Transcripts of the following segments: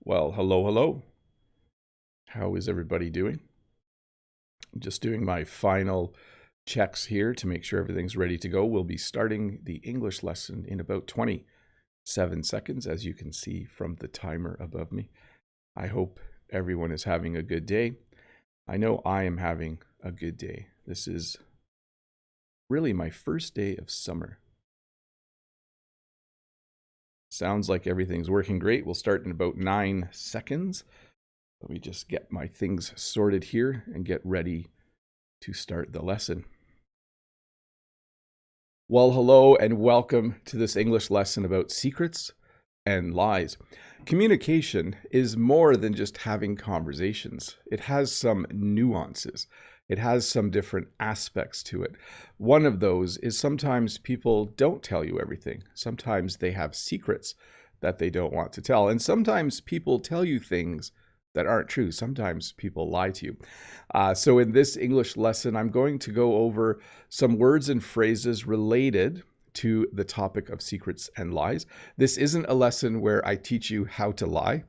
Well, hello, hello. How is everybody doing? I'm just doing my final checks here to make sure everything's ready to go. We'll be starting the English lesson in about 27 seconds, as you can see from the timer above me. I hope everyone is having a good day. I know I am having a good day. This is really my first day of summer. Sounds like everything's working great. We'll start in about 9 seconds. Let me just get my things sorted here and get ready to start the lesson. Well, hello and welcome to this English lesson about secrets and lies. Communication is more than just having conversations. It has some nuances. It has some different aspects to it. One of those is sometimes people don't tell you everything. Sometimes they have secrets that they don't want to tell. And sometimes people tell you things that aren't true. Sometimes people lie to you. So in this English lesson, I'm going to go over some words and phrases related to the topic of secrets and lies. This isn't a lesson where I teach you how to lie.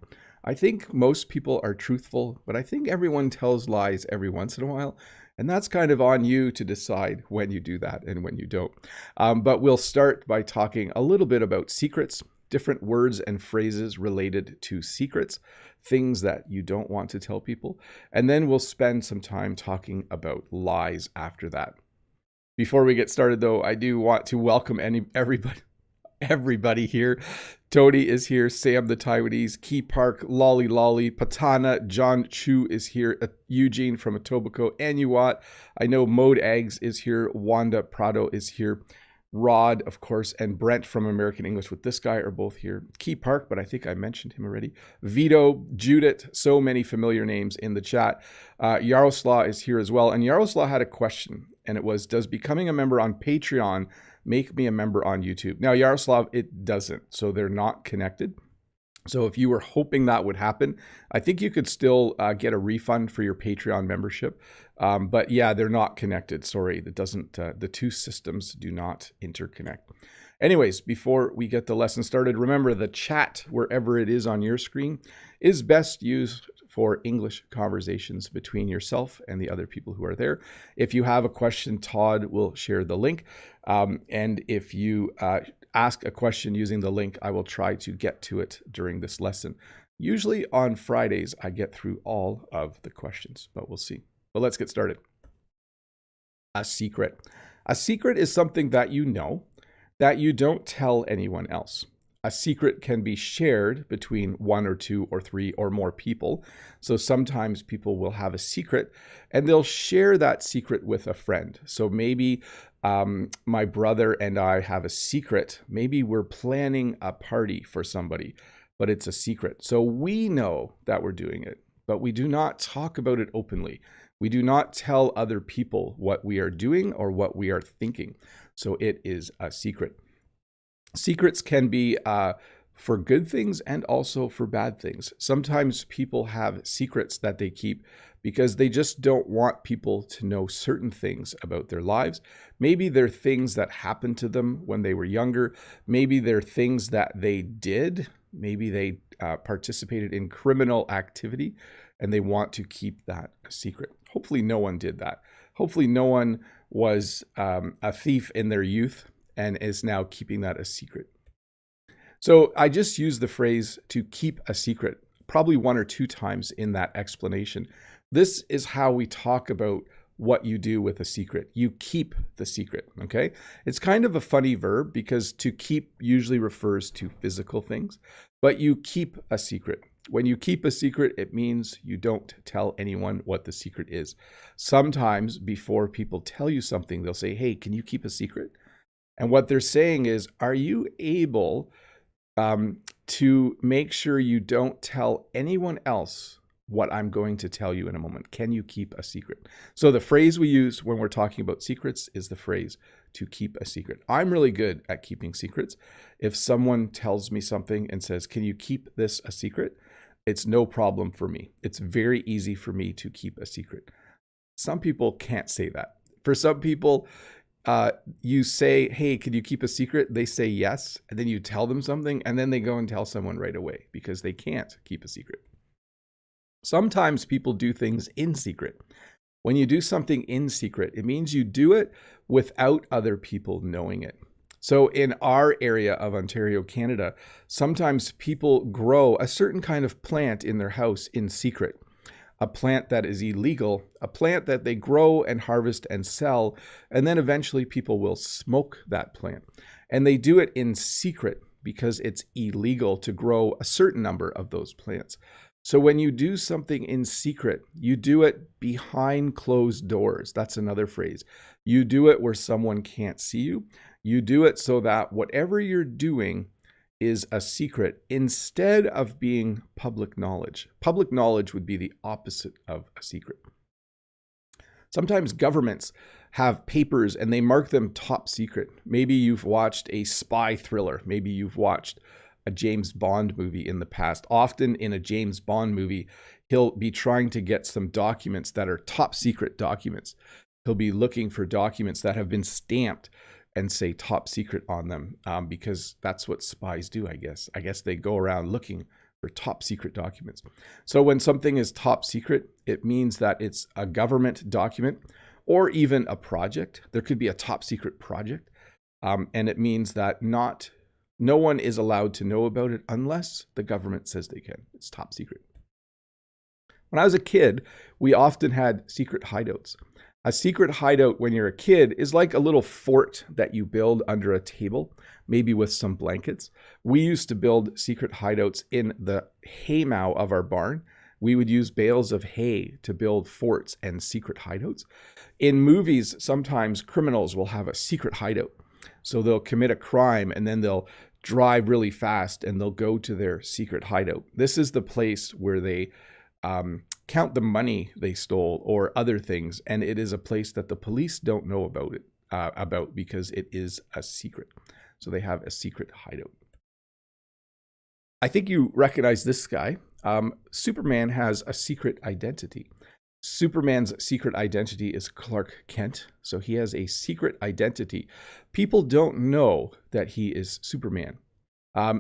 I think most people are truthful, but I think everyone tells lies every once in a while. And that's kind of on you to decide when you do that and when you don't. But we'll start by talking a little bit about secrets, different words and phrases related to secrets, things that you don't want to tell people. And then we'll spend some time talking about lies after that. Before we get started, though, I do want to welcome everybody here. Tony is here, Sam the Taiwanese, Key Park, Lolly Lolly, Patana, John Chu is here, Eugene from Etobicoke, Anuat. I know Mode Eggs is here, Wanda Prado is here, Rod, of course, and Brent from American English with This Guy are both here. Key Park, but I think I mentioned him already. Vito, Judith, so many familiar names in the chat. Yaroslav is here as well. And Yaroslav had a question, and it was, does becoming a member on Patreon make me a member on YouTube? Now, Yaroslav, it doesn't. So they're not connected. So if you were hoping that would happen, I think you could still get a refund for your Patreon membership. But yeah, they're not connected. Sorry, that doesn't. The two systems do not interconnect. Anyways, before we get the lesson started, remember the chat, wherever it is on your screen, is best used for English conversations between yourself and the other people who are there. If you have a question, Todd will share the link. And if you ask a question using the link, I will try to get to it during this lesson. Usually on Fridays, I get through all of the questions, but we'll see. But let's get started. A secret. A secret is something that you know that you don't tell anyone else. A secret can be shared between 1 or 2 or 3 or more people. So sometimes people will have a secret and they'll share that secret with a friend. So maybe my brother and I have a secret. Maybe we're planning a party for somebody, but it's a secret. So we know that we're doing it, but we do not talk about it openly. We do not tell other people what we are doing or what we are thinking. So it is a secret. Secrets can be for good things and also for bad things. Sometimes people have secrets that they keep because they just don't want people to know certain things about their lives. Maybe they're things that happened to them when they were younger. Maybe they're things that they did. Maybe they participated in criminal activity and they want to keep that a secret. Hopefully no one did that. Hopefully no one was a thief in their youth and is now keeping that a secret. So I just used the phrase to keep a secret, probably 1 or 2 times in that explanation. This is how we talk about what you do with a secret. You keep the secret, okay? It's kind of a funny verb because to keep usually refers to physical things, but you keep a secret. When you keep a secret, it means you don't tell anyone what the secret is. Sometimes before people tell you something, they'll say, hey, can you keep a secret? And what they're saying is, are you able to make sure you don't tell anyone else what I'm going to tell you in a moment? Can you keep a secret? So the phrase we use when we're talking about secrets is the phrase to keep a secret. I'm really good at keeping secrets. If someone tells me something and says, can you keep this a secret? It's no problem for me. It's very easy for me to keep a secret. Some people can't say that. For some people, you say, hey, can you keep a secret? They say yes. And then you tell them something, and then they go and tell someone right away because they can't keep a secret. Sometimes people do things in secret. When you do something in secret, it means you do it without other people knowing it. So in our area of Ontario, Canada, sometimes people grow a certain kind of plant in their house in secret. A plant that is illegal, a plant that they grow and harvest and sell, and then eventually people will smoke that plant. And they do it in secret because it's illegal to grow a certain number of those plants. So when you do something in secret, you do it behind closed doors. That's another phrase. You do it where someone can't see you. You do it so that whatever you're doing is a secret instead of being public knowledge. Public knowledge would be the opposite of a secret. Sometimes governments have papers and they mark them top secret. Maybe you've watched a spy thriller. Maybe you've watched a James Bond movie in the past. Often in a James Bond movie, he'll be trying to get some documents that are top secret documents. He'll be looking for documents that have been stamped and say top secret on them because that's what spies do, I guess. I guess they go around looking for top secret documents. So when something is top secret, it means that it's a government document or even a project. There could be a top secret project. And it means that no one is allowed to know about it unless the government says they can. It's top secret. When I was a kid, we often had secret hideouts. A secret hideout when you're a kid is like a little fort that you build under a table, maybe with some blankets. We used to build secret hideouts in the haymow of our barn. We would use bales of hay to build forts and secret hideouts. In movies, sometimes criminals will have a secret hideout. So they'll commit a crime and then they'll drive really fast and they'll go to their secret hideout. This is the place where they count the money they stole or other things, and it is a place that the police don't know about because it is a secret. So they have a secret hideout. I think you recognize this guy. Superman has a secret identity. Superman's secret identity is Clark Kent, so he has a secret identity. People don't know that he is Superman.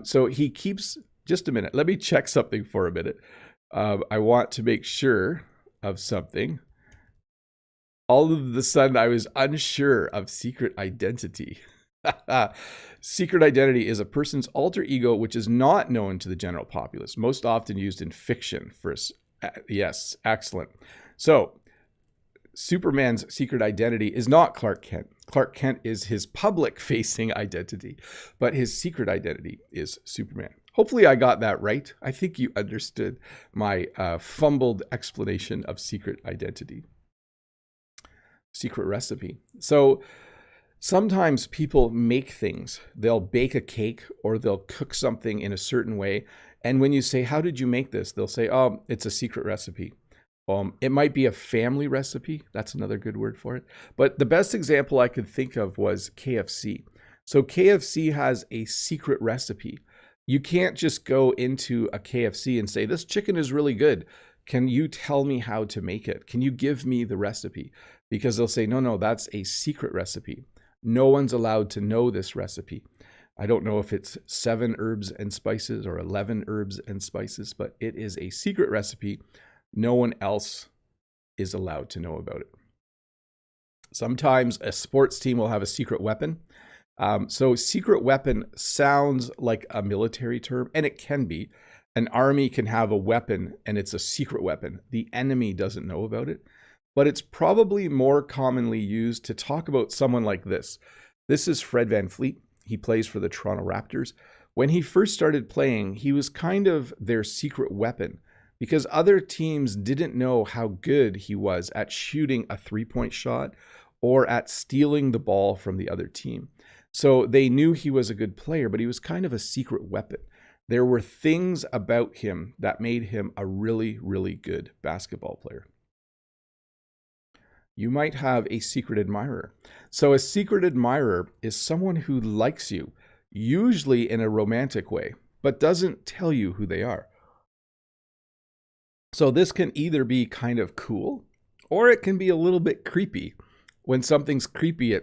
So he keeps, just a minute, let me check something for a minute. I want to make sure of something. All of a sudden, I was unsure of secret identity. Secret identity is a person's alter ego, which is not known to the general populace, most often used in fiction. Yes, excellent. So, Superman's secret identity is not Clark Kent. Clark Kent is his public-facing identity, but his secret identity is Superman. Hopefully I got that right. I think you understood my fumbled explanation of secret identity. Secret recipe. So sometimes people make things. They'll bake a cake or they'll cook something in a certain way. And when you say, how did you make this? They'll say, oh, it's a secret recipe. It might be a family recipe. That's another good word for it. But the best example I could think of was KFC. So KFC has a secret recipe. You can't just go into a KFC and say, this chicken is really good. Can you tell me how to make it? Can you give me the recipe? Because they'll say, no, that's a secret recipe. No one's allowed to know this recipe. I don't know if it's 7 herbs and spices or 11 herbs and spices, but it is a secret recipe. No one else is allowed to know about it. Sometimes a sports team will have a secret weapon. So secret weapon sounds like a military term, and it can be. An army can have a weapon, and it's a secret weapon. The enemy doesn't know about it. But it's probably more commonly used to talk about someone like this. This is Fred VanVleet. He plays for the Toronto Raptors. When he first started playing, he was kind of their secret weapon because other teams didn't know how good he was at shooting a three-point shot or at stealing the ball from the other team. So they knew he was a good player, but he was kind of a secret weapon. There were things about him that made him a really, really good basketball player. You might have a secret admirer. So a secret admirer is someone who likes you, usually in a romantic way, but doesn't tell you who they are. So this can either be kind of cool, or it can be a little bit creepy. When something's creepy,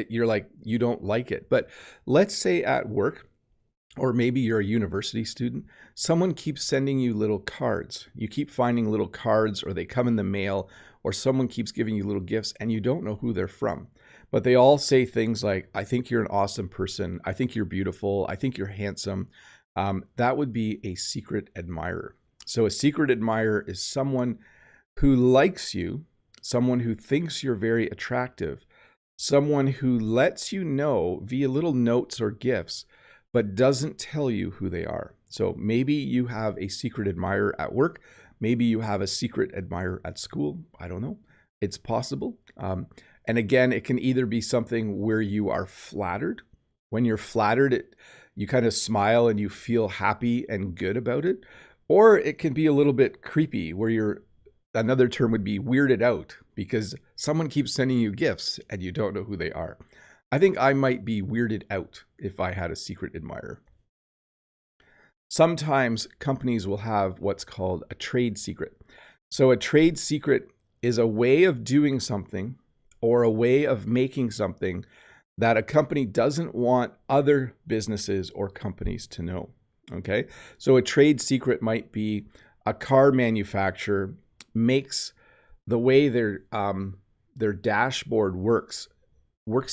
you're like, you don't like it. But let's say at work, or maybe you're a university student, someone keeps sending you little cards. You keep finding little cards, or they come in the mail, or someone keeps giving you little gifts and you don't know who they're from. But they all say things like, I think you're an awesome person. I think you're beautiful. I think you're handsome. That would be a secret admirer. So a secret admirer is someone who likes you, someone who thinks you're very attractive, someone who lets you know via little notes or gifts, but doesn't tell you who they are. So maybe you have a secret admirer at work. Maybe you have a secret admirer at school. I don't know. It's possible. And again, it can either be something where you are flattered. When you're flattered, you kind of smile and you feel happy and good about it. Or it can be a little bit creepy, where another term would be weirded out because someone keeps sending you gifts and you don't know who they are. I think I might be weirded out if I had a secret admirer. Sometimes companies will have what's called a trade secret. So a trade secret is a way of doing something or a way of making something that a company doesn't want other businesses or companies to know. Okay, so a trade secret might be a car manufacturer makes the way their dashboard works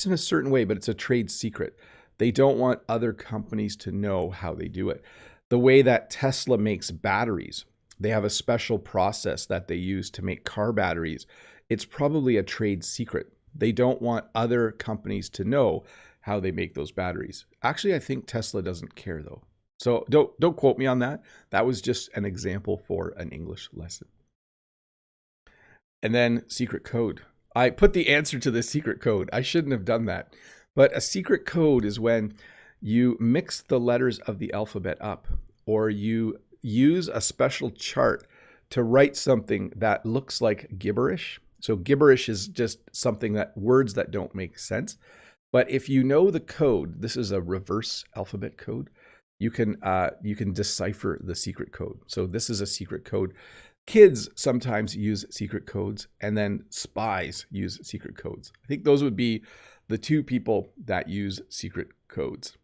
in a certain way, but it's a trade secret. They don't want other companies to know how they do it. The way that Tesla makes batteries, they have a special process that they use to make car batteries. It's probably a trade secret. They don't want other companies to know how they make those batteries. Actually, I think Tesla doesn't care though. So don't quote me on that. That was just an example for an English lesson. And then secret code. I put the answer to the secret code. I shouldn't have done that. But a secret code is when you mix the letters of the alphabet up, or you use a special chart to write something that looks like gibberish. So gibberish is just words that don't make sense. But if you know the code, this is a reverse alphabet code, you can decipher the secret code. So this is a secret code. Kids sometimes use secret codes, and then spies use secret codes. I think those would be the two people that use secret codes.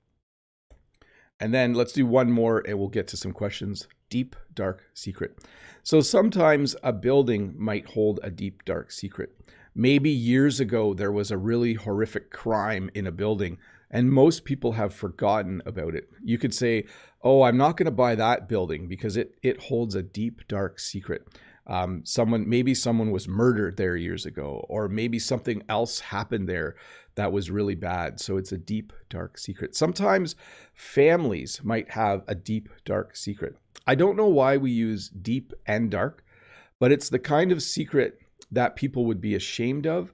And then let's do one more and we'll get to some questions. Deep, dark secret. So sometimes a building might hold a deep, dark secret. Maybe years ago, there was a really horrific crime in a building and most people have forgotten about it. You could say, oh, I'm not going to buy that building because it holds a deep, dark secret. Maybe someone was murdered there years ago, or maybe something else happened there that was really bad. So it's a deep, dark secret. Sometimes families might have a deep, dark secret. I don't know why we use deep and dark, but it's the kind of secret that people would be ashamed of,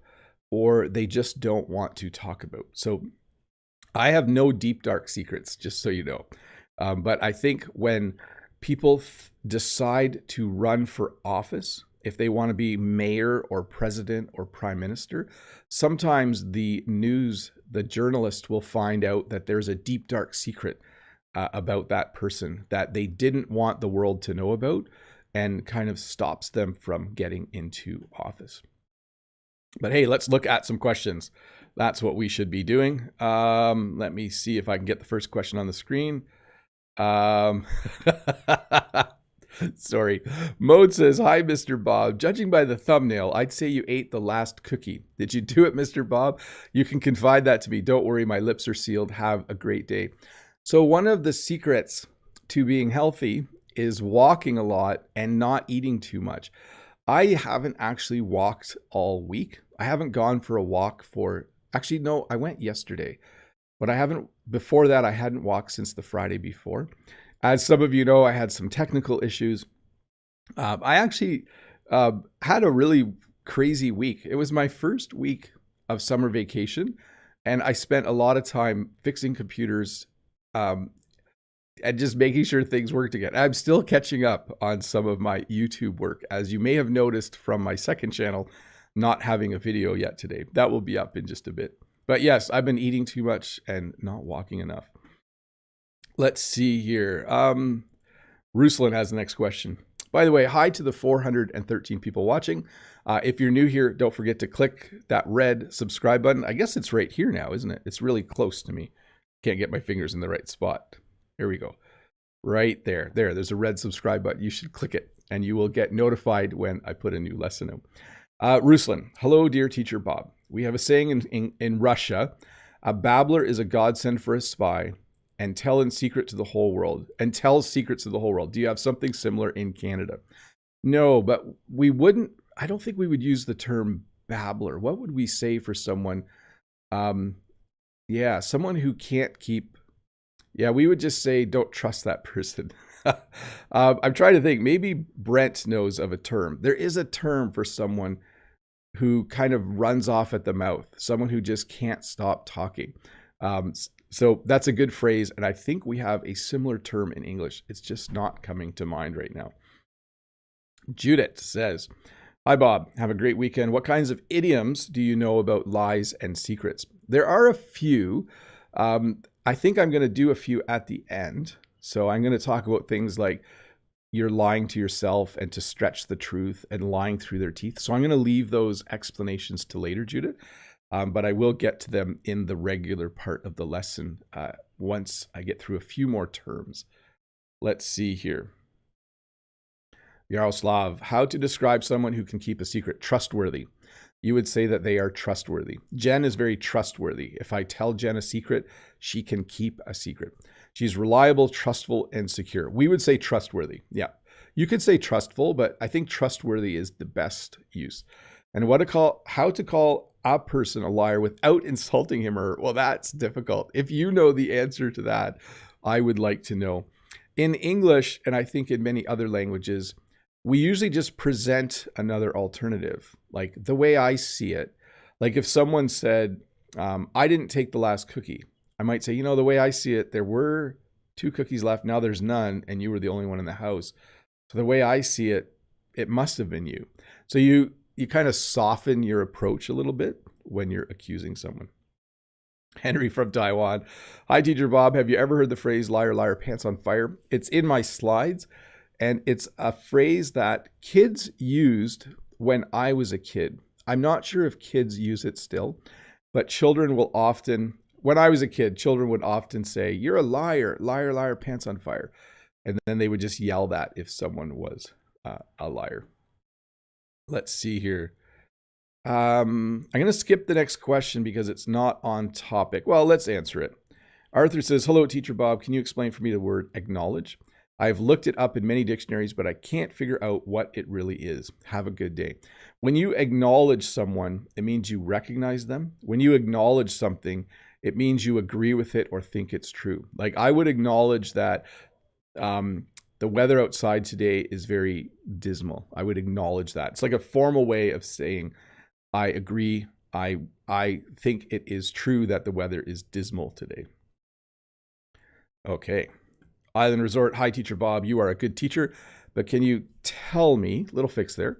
or they just don't want to talk about. So I have no deep, dark secrets, just so you know. But I think when people decide to run for office, if they want to be mayor or president or prime minister, sometimes the journalist will find out that there's a deep, dark secret about that person that they didn't want the world to know about, and kind of stops them from getting into office. But hey, let's look at some questions. That's what we should be doing. Let me see if I can get the first question on the screen. Sorry. Mode says, hi, Mr. Bob. Judging by the thumbnail, I'd say you ate the last cookie. Did you do it, Mr. Bob? You can confide that to me. Don't worry, my lips are sealed. Have a great day. So one of the secrets to being healthy is walking a lot and not eating too much. I haven't actually walked all week. I haven't gone for a walk actually, no, I went yesterday, but before that, I hadn't walked since the Friday before. As some of you know, I had some technical issues. I actually had a really crazy week. It was my first week of summer vacation, and I spent a lot of time fixing computers and just making sure things worked again. I'm still catching up on some of my YouTube work, as you may have noticed from my second channel, not having a video yet today. That will be up in just a bit. But yes, I've been eating too much and not walking enough. Let's see here. Ruslan has the next question. By the way, hi to the 413 people watching. If you're new here, don't forget to click that red subscribe button. I guess it's right here now, isn't it? It's really close to me. Can't get my fingers in the right spot. Here we go. Right there. There's a red subscribe button. You should click it and you will get notified when I put a new lesson out. Ruslan, hello, dear teacher Bob. We have a saying in Russia, a babbler is a godsend for a spy and tells secrets to the whole world. Do you have something similar in Canada? No, but we wouldn't, I don't think we would use the term babbler. What would we say for someone? Someone who can't keep, we would just say, don't trust that person. I'm trying to think, maybe Brent knows of a term. There is a term for someone who kind of runs off at the mouth, someone who just can't stop talking. So that's a good phrase, and I think we have a similar term in English. It's just not coming to mind right now. Judith says, hi, Bob. Have a great weekend. What kinds of idioms do you know about lies and secrets? There are a few. I think I'm going to do a few at the end. So I'm going to talk about things like you're lying to yourself and to stretch the truth and lying through their teeth. So I'm going to leave those explanations to later, Judith. But I will get to them in the regular part of the lesson once I get through a few more terms. Let's see here. Yaroslav, how to describe someone who can keep a secret? Trustworthy. You would say that they are trustworthy. Jen is very trustworthy. If I tell Jen a secret, she can keep a secret. She's reliable, trustful, and secure. We would say trustworthy. Yeah. You could say trustful, but I think trustworthy is the best use. And how to call a person a liar without insulting him or her? Well, that's difficult. If you know the answer to that, I would like to know. In English, and I think in many other languages, we usually just present another alternative. Like the way I see it, like if someone said, I didn't take the last cookie, I might say, the way I see it, there were 2 cookies left. Now there's none, and you were the only one in the house. So the way I see it, it must have been you. So you kind of soften your approach a little bit when you're accusing someone. Henry from Taiwan. Hi, Teacher Bob. Have you ever heard the phrase liar, liar, pants on fire? It's in my slides, and it's a phrase that kids used when I was a kid. I'm not sure if kids use it still, but children will often, when I was a kid, children would often say, you're a liar, liar, liar, pants on fire. And then they would just yell that if someone was a liar. Let's see here. I'm going to skip the next question because it's not on topic. Well, let's answer it. Arthur says, hello, Teacher Bob. Can you explain for me the word acknowledge? I've looked it up in many dictionaries, but I can't figure out what it really is. Have a good day. When you acknowledge someone, it means you recognize them. When you acknowledge something, it means you agree with it or think it's true. Like I would acknowledge that the weather outside today is very dismal. I would acknowledge that. It's like a formal way of saying, I agree. I think it is true that the weather is dismal today. Okay. Island Resort. Hi, Teacher Bob. You are a good teacher, but can you tell me, little fix there,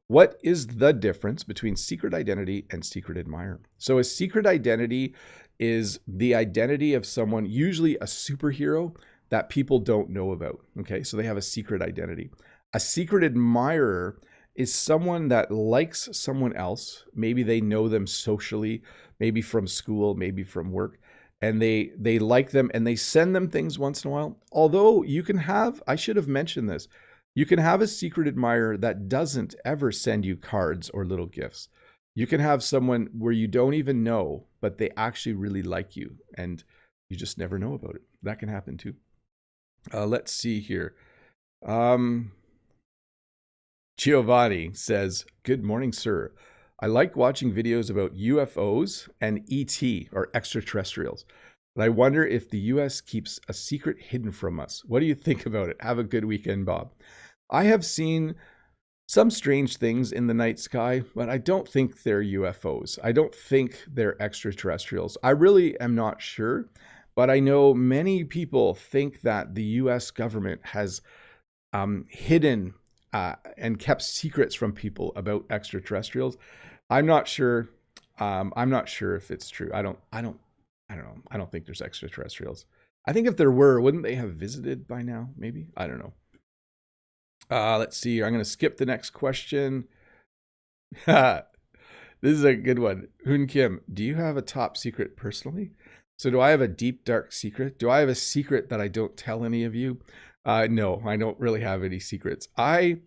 what is the difference between secret identity and secret admirer? So a secret identity is the identity of someone, usually a superhero, that people don't know about. Okay, so they have a secret identity. A secret admirer is someone that likes someone else. Maybe they know them socially, maybe from school, maybe from work, and they like them and they send them things once in a while. Although you can have, I should have mentioned this, you can have a secret admirer that doesn't ever send you cards or little gifts. You can have someone where you don't even know, but they actually really like you and you just never know about it. That can happen too. Let's see here. Giovanni says, good morning, sir. I like watching videos about UFOs and ET or extraterrestrials, but I wonder if the US keeps a secret hidden from us. What do you think about it? Have a good weekend, Bob. I have seen some strange things in the night sky, but I don't think they're UFOs. I don't think they're extraterrestrials. I really am not sure, but I know many people think that the US government has hidden and kept secrets from people about extraterrestrials. I'm not sure. I'm not sure if it's true. I don't know. I don't think there's extraterrestrials. I think if there were, wouldn't they have visited by now? Maybe. I don't know. Let's see. I'm going to skip the next question. This is a good one. Hoon Kim, do you have a top secret personally? So do I have a deep, dark secret? Do I have a secret that I don't tell any of you? No, I don't really have any secrets. I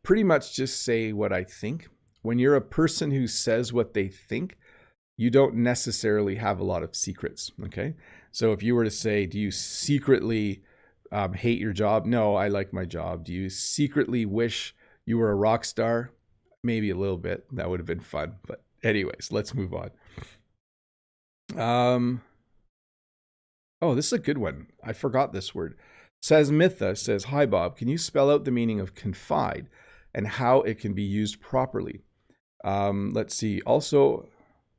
pretty much just say what I think. When you're a person who says what they think, you don't necessarily have a lot of secrets, okay? So if you were to say, do you secretly hate your job? No, I like my job. Do you secretly wish you were a rock star? Maybe a little bit. That would have been fun. But anyways, let's move on. Oh, this is a good one. I forgot this word. Says Mitha says, hi, Bob. Can you spell out the meaning of confide and how it can be used properly? Let's see. Also,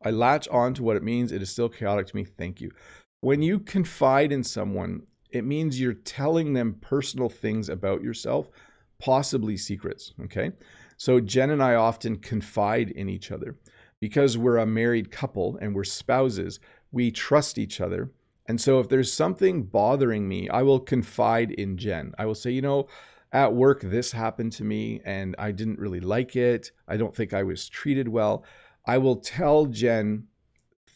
I latch on to what it means. It is still chaotic to me. Thank you. When you confide in someone, it means you're telling them personal things about yourself, possibly secrets, okay? So Jen and I often confide in each other. Because we're a married couple and we're spouses, we trust each other. And so if there's something bothering me, I will confide in Jen. I will say, at work, this happened to me and I didn't really like it. I don't think I was treated well. I will tell Jen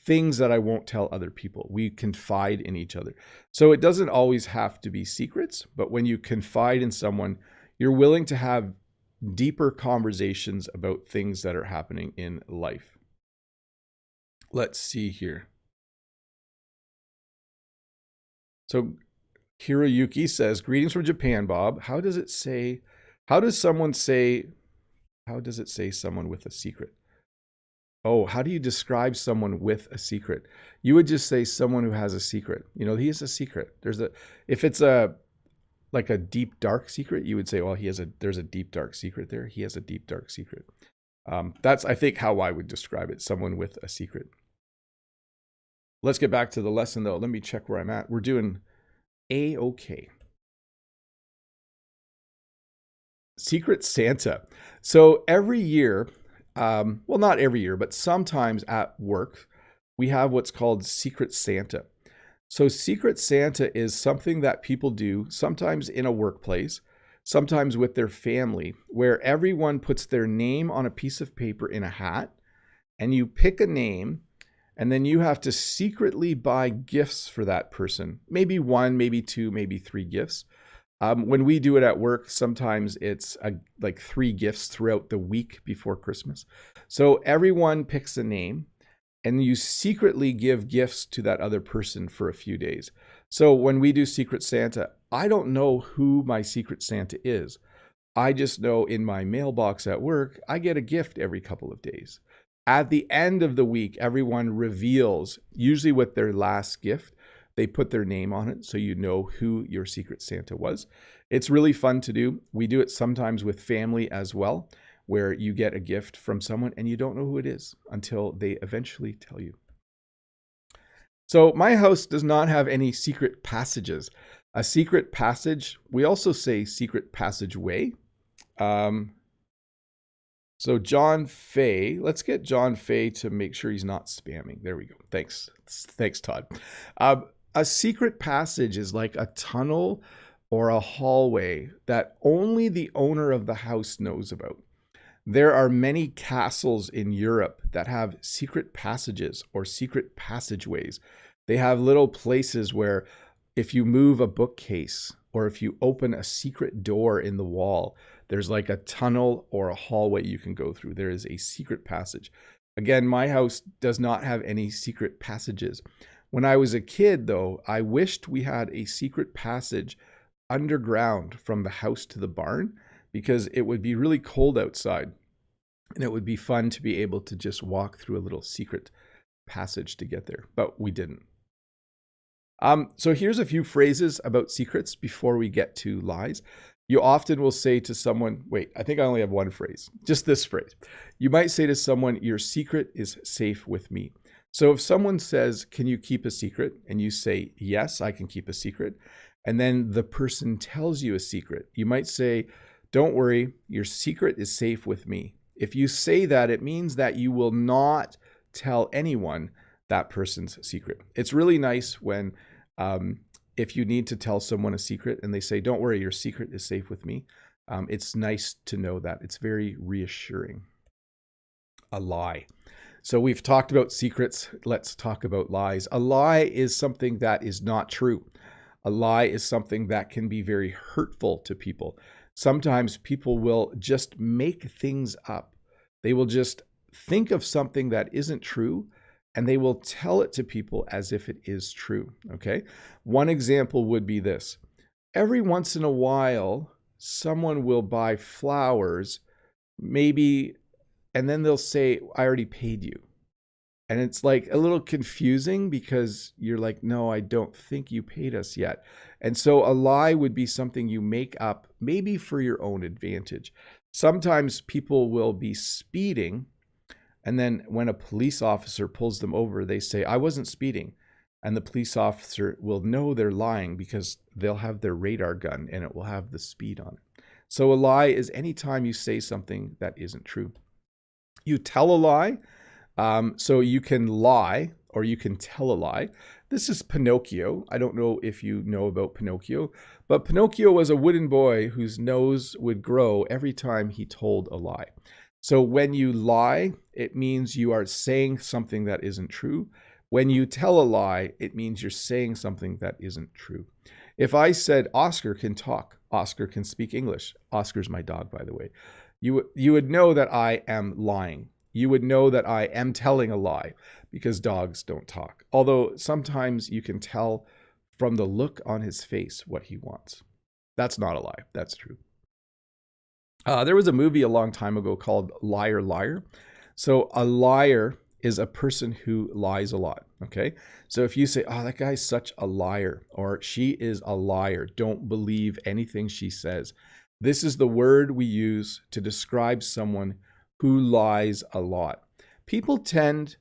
things that I won't tell other people. We confide in each other. So it doesn't always have to be secrets, but when you confide in someone, you're willing to have deeper conversations about things that are happening in life. Let's see here. So Hiroyuki says, greetings from Japan, Bob. How does it say someone with a secret? Oh, how do you describe someone with a secret? You would just say someone who has a secret. He has a secret. If it's like a deep, dark secret, you would say, well, there's a deep, dark secret there. He has a deep, dark secret. That's, I think, how I would describe it. Someone with a secret. Let's get back to the lesson, though. Let me check where I'm at. We're doing A-OK. Secret Santa. So every year, well, not every year, but sometimes at work, we have what's called Secret Santa. So Secret Santa is something that people do sometimes in a workplace, sometimes with their family, where everyone puts their name on a piece of paper in a hat, and you pick a name, and then you have to secretly buy gifts for that person. Maybe 1, maybe 2, maybe 3 gifts. When we do it at work, sometimes it's like 3 gifts throughout the week before Christmas. So everyone picks a name and you secretly give gifts to that other person for a few days. So when we do Secret Santa, I don't know who my Secret Santa is. I just know in my mailbox at work, I get a gift every couple of days. At the end of the week, everyone reveals, usually with their last gift, they put their name on it so you know who your Secret Santa was. It's really fun to do. We do it sometimes with family as well, where you get a gift from someone and you don't know who it is until they eventually tell you. So my house does not have any secret passages. A secret passage, we also say secret passageway. So John Fay, let's get John Fay to make sure he's not spamming. There we go. Thanks, Todd. A secret passage is like a tunnel or a hallway that only the owner of the house knows about. There are many castles in Europe that have secret passages or secret passageways. They have little places where if you move a bookcase or if you open a secret door in the wall, there's like a tunnel or a hallway you can go through. There is a secret passage. Again, my house does not have any secret passages. When I was a kid, though, I wished we had a secret passage underground from the house to the barn because it would be really cold outside and it would be fun to be able to just walk through a little secret passage to get there, but we didn't. So here's a few phrases about secrets before we get to lies. You often will say to someone, wait, I think I only have one phrase, just this phrase. You might say to someone, your secret is safe with me. So if someone says, can you keep a secret? And you say, yes, I can keep a secret. And then the person tells you a secret. You might say, don't worry, your secret is safe with me. If you say that, it means that you will not tell anyone that person's secret. It's really nice when if you need to tell someone a secret and they say, don't worry, your secret is safe with me. It's nice to know that. It's very reassuring. A lie. So we've talked about secrets. Let's talk about lies. A lie is something that is not true. A lie is something that can be very hurtful to people. Sometimes people will just make things up. They will just think of something that isn't true, and they will tell it to people as if it is true, okay? One example would be this. Every once in a while, someone will buy flowers, maybe, and then they'll say, I already paid you. And it's like a little confusing because you're like, no, I don't think you paid us yet. And so a lie would be something you make up, maybe for your own advantage. Sometimes people will be speeding, and then when a police officer pulls them over, they say, I wasn't speeding. And the police officer will know they're lying because they'll have their radar gun and it will have the speed on it. So a lie is anytime you say something that isn't true. You tell a lie. So you can lie or you can tell a lie. This is Pinocchio. I don't know if you know about Pinocchio, but Pinocchio was a wooden boy whose nose would grow every time he told a lie. So when you lie, it means you are saying something that isn't true. When you tell a lie, it means you're saying something that isn't true. If I said Oscar can talk, Oscar can speak English. Oscar's my dog, by the way. You would know that I am lying. You would know that I am telling a lie because dogs don't talk. Although sometimes you can tell from the look on his face what he wants. That's not a lie. That's true. There was a movie a long time ago called Liar, Liar. So a liar is a person who lies a lot, okay? So if you say, oh, that guy's such a liar, or she is a liar, don't believe anything she says. This is the word we use to describe someone who lies a lot. People tend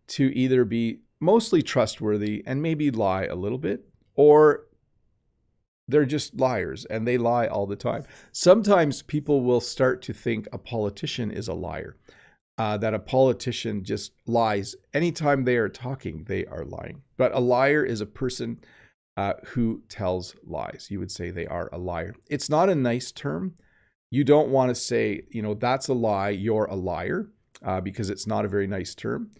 to either be mostly trustworthy and maybe lie a little bit, or they're just liars and they lie all the time. Sometimes people will start to think a politician is a liar, that a politician just lies. Anytime they are talking, they are lying. But a liar is a person who tells lies. You would say they are a liar. It's not a nice term. You don't want to say, that's a lie, you're a liar, because it's not a very nice term.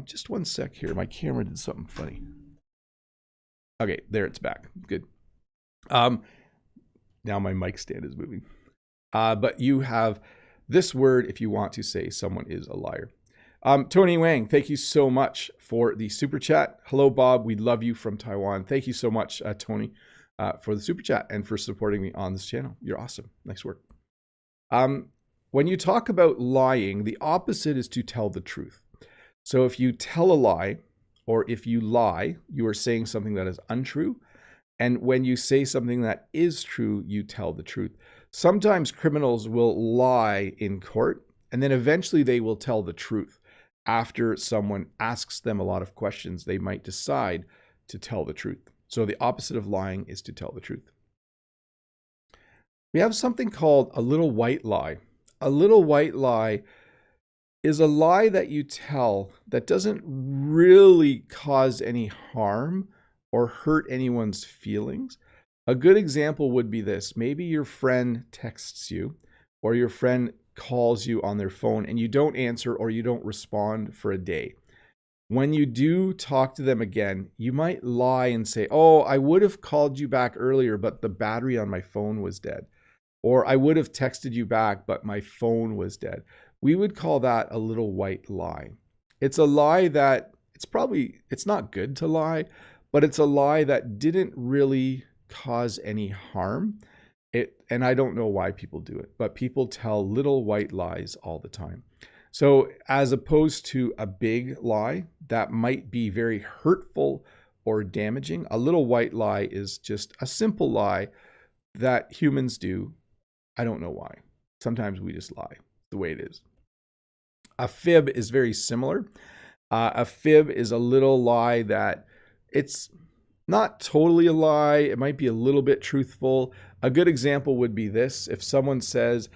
Just one sec here. My camera did something funny. Okay, there it's back. Good. Now my mic stand is moving. But you have this word if you want to say someone is a liar. Tony Wang, thank you so much for the super chat. Hello, Bob. We love you from Taiwan. Thank you so much, Tony, for the super chat and for supporting me on this channel. You're awesome. Nice work. When you talk about lying, the opposite is to tell the truth. So if you tell a lie, or if you lie, you are saying something that is untrue. And when you say something that is true, you tell the truth. Sometimes criminals will lie in court, and then eventually they will tell the truth. After someone asks them a lot of questions, they might decide to tell the truth. So the opposite of lying is to tell the truth. We have something called a little white lie. A little white lie is a lie that you tell that doesn't really cause any harm or hurt anyone's feelings. A good example would be this. Maybe your friend texts you, or your friend calls you on their phone and you don't answer or you don't respond for a day. When you do talk to them again, you might lie and say, oh, I would have called you back earlier, but the battery on my phone was dead. Or I would have texted you back, but my phone was dead. We would call that a little white lie. It's a lie that it's not good to lie, but it's a lie that didn't really cause any harm. And I don't know why people do it, but people tell little white lies all the time. So as opposed to a big lie that might be very hurtful or damaging, a little white lie is just a simple lie that humans do. I don't know why. Sometimes we just lie the way it is. A fib is very similar. A fib is a little lie that it's not totally a lie. It might be a little bit truthful. A good example would be this. If someone says,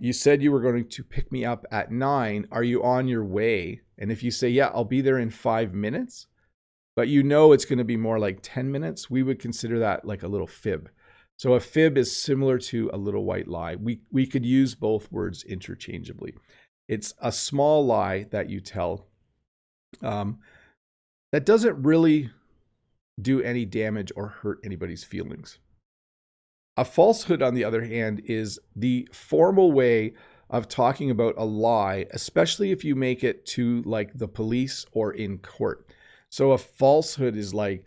you said you were going to pick me up at 9. Are you on your way? And if you say, yeah, I'll be there in 5 minutes, but you know it's going to be more like 10 minutes, we would consider that like a little fib. So a fib is similar to a little white lie. We could use both words interchangeably. It's a small lie that you tell that doesn't really do any damage or hurt anybody's feelings. A falsehood, on the other hand, is the formal way of talking about a lie, especially if you make it to like the police or in court. So a falsehood is like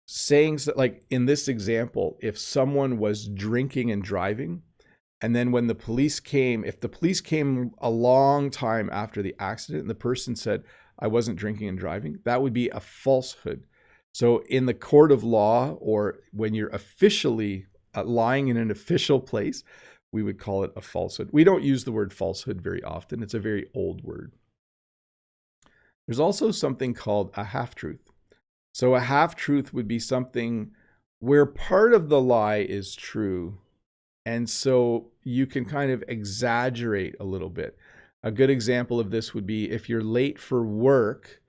saying, like in this example, if someone was drinking and driving, and then when the police came, if the police came a long time after the accident and the person said, I wasn't drinking and driving, that would be a falsehood. So in the court of law, or when you're officially lying in an official place, we would call it a falsehood. We don't use the word falsehood very often. It's a very old word. There's also something called a half-truth. So a half-truth would be something where part of the lie is true, and so you can kind of exaggerate a little bit. A good example of this would be if you're late for work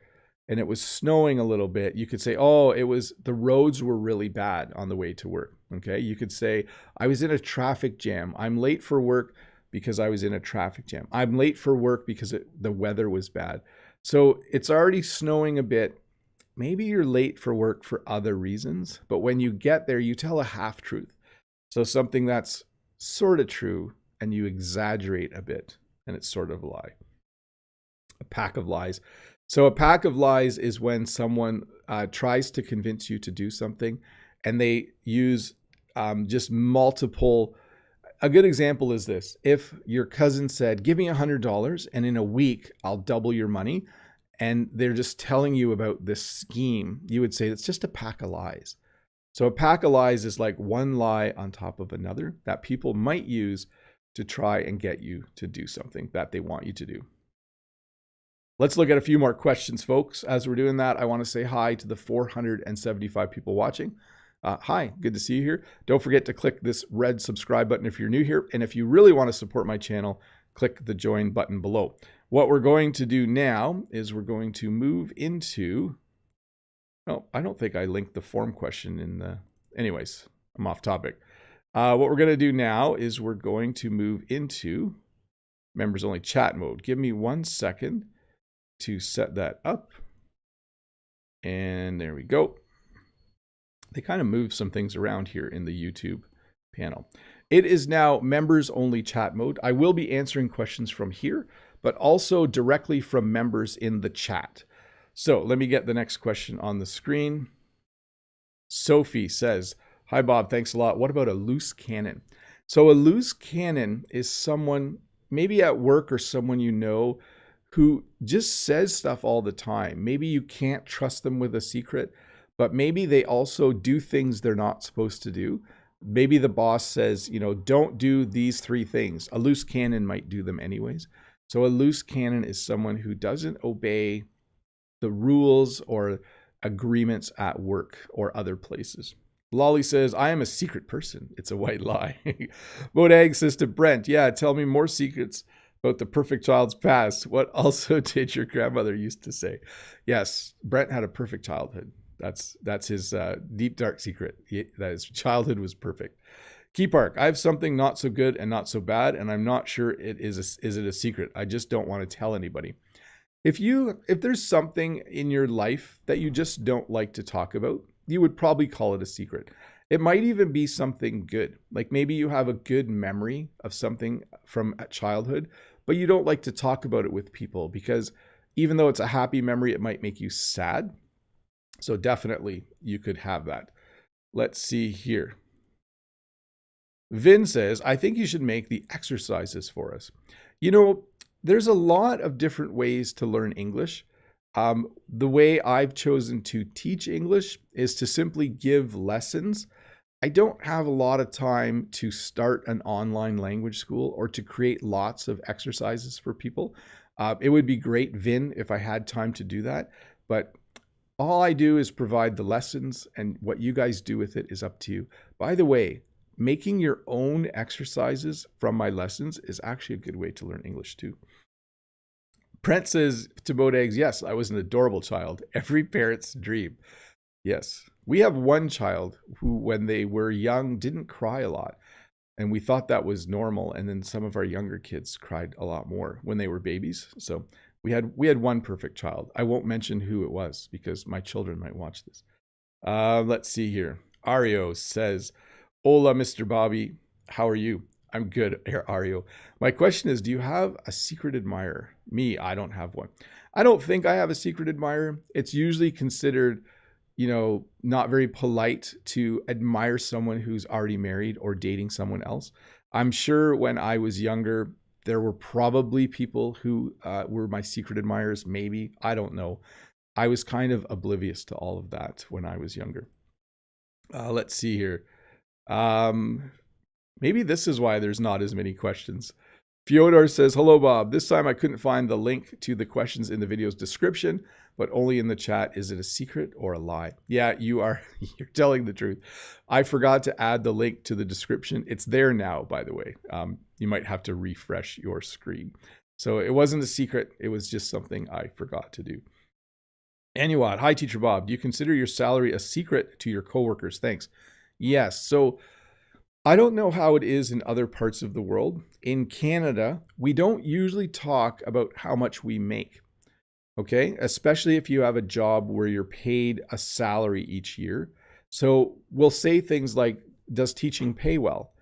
and it was snowing a little bit, you could say, oh, the roads were really bad on the way to work. Okay. You could say, I was in a traffic jam. I'm late for work because I was in a traffic jam. I'm late for work because the weather was bad. So it's already snowing a bit. Maybe you're late for work for other reasons, but when you get there, you tell a half truth. So something that's sort of true and you exaggerate a bit, and it's sort of a lie. A pack of lies. So a pack of lies is when someone tries to convince you to do something and they use just multiple. A good example is this. If your cousin said, give me $100 and in a week, I'll double your money, and they're just telling you about this scheme, you would say it's just a pack of lies. So a pack of lies is like one lie on top of another that people might use to try and get you to do something that they want you to do. Let's look at a few more questions, folks. As we're doing that, I want to say hi to the 475 people watching. Hi, good to see you here. Don't forget to click this red subscribe button if you're new here. And if you really want to support my channel, click the join button below. What we're going to do now is we're going to move into... Oh, I don't think I linked the form question in the... Anyways, I'm off topic. What we're going to do now is we're going to move into members only chat mode. Give me 1 second to set that up. And there we go. They kind of moved some things around here in the YouTube panel. It is now members only chat mode. I will be answering questions from here, but also directly from members in the chat. So let me get the next question on the screen. Sophie says, hi, Bob. Thanks a lot. What about a loose cannon? So a loose cannon is someone maybe at work or someone you know who just says stuff all the time. Maybe you can't trust them with a secret, but maybe they also do things they're not supposed to do. Maybe the boss says, you know, don't do these 3 things. A loose cannon might do them anyways. So a loose cannon is someone who doesn't obey the rules or agreements at work or other places. Lolly says, I am a secret person. It's a white lie. Bodeg says to Brent, yeah, tell me more secrets about the perfect child's past. What also did your grandmother used to say? Yes, Brent had a perfect childhood. That's his deep, dark secret. That his childhood was perfect. Keypark, I have something not so good and not so bad, and I'm not sure is it a secret. I just don't want to tell anybody. If there's something in your life that you just don't like to talk about, you would probably call it a secret. It might even be something good. Like maybe you have a good memory of something from childhood, but you don't like to talk about it with people because even though it's a happy memory, it might make you sad. So definitely you could have that. Let's see here. Vin says, I think you should make the exercises for us. You know, there's a lot of different ways to learn English. The way I've chosen to teach English is to simply give lessons. I don't have a lot of time to start an online language school or to create lots of exercises for people. It would be great, Vin, if I had time to do that. But all I do is provide the lessons, and what you guys do with it is up to you. By the way, making your own exercises from my lessons is actually a good way to learn English too. Brent says to both eggs, yes, I was an adorable child. Every parent's dream. Yes, We have one child who, when they were young, didn't cry a lot. And we thought that was normal. And then some of our younger kids cried a lot more when they were babies. So we had one perfect child. I won't mention who it was because my children might watch this. Let's see here. Ario says, "Hola, Mr. Bobby. How are you?" I'm good, Ario. My question is, do you have a secret admirer? Me, I don't have one. I don't think I have a secret admirer. It's usually considered, not very polite to admire someone who's already married or dating someone else. I'm sure when I was younger, there were probably people who were my secret admirers, maybe. I don't know. I was kind of oblivious to all of that when I was younger. Let's see here. Maybe this is why there's not as many questions. Fyodor says, "Hello, Bob. This time I couldn't find the link to the questions in the video's description, but only in the chat. Is it a secret or a lie?" Yeah, you're telling the truth. I forgot to add the link to the description. It's there now, by the way. You might have to refresh your screen. So it wasn't a secret. It was just something I forgot to do. Anuad, "Hi, Teacher Bob. Do you consider your salary a secret to your coworkers? Thanks." Yes. So I don't know how it is in other parts of the world. In Canada, we don't usually talk about how much we make, okay? Especially if you have a job where you're paid a salary each year. So we'll say things like, "Does teaching pay well?"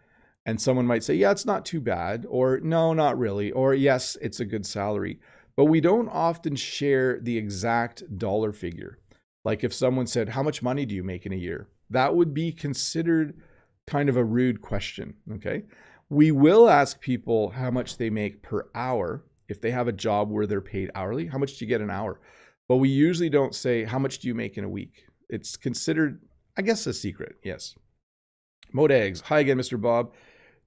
And someone might say, "Yeah, it's not too bad," or "No, not really," or "Yes, it's a good salary." But we don't often share the exact dollar figure. Like if someone said, "How much money do you make in a year?" That would be considered kind of a rude question, okay? We will ask people how much they make per hour if they have a job where they're paid hourly. How much do you get an hour? But we usually don't say, "How much do you make in a week?" It's considered, I guess, a secret, yes. Modags, "Hi again, Mr. Bob.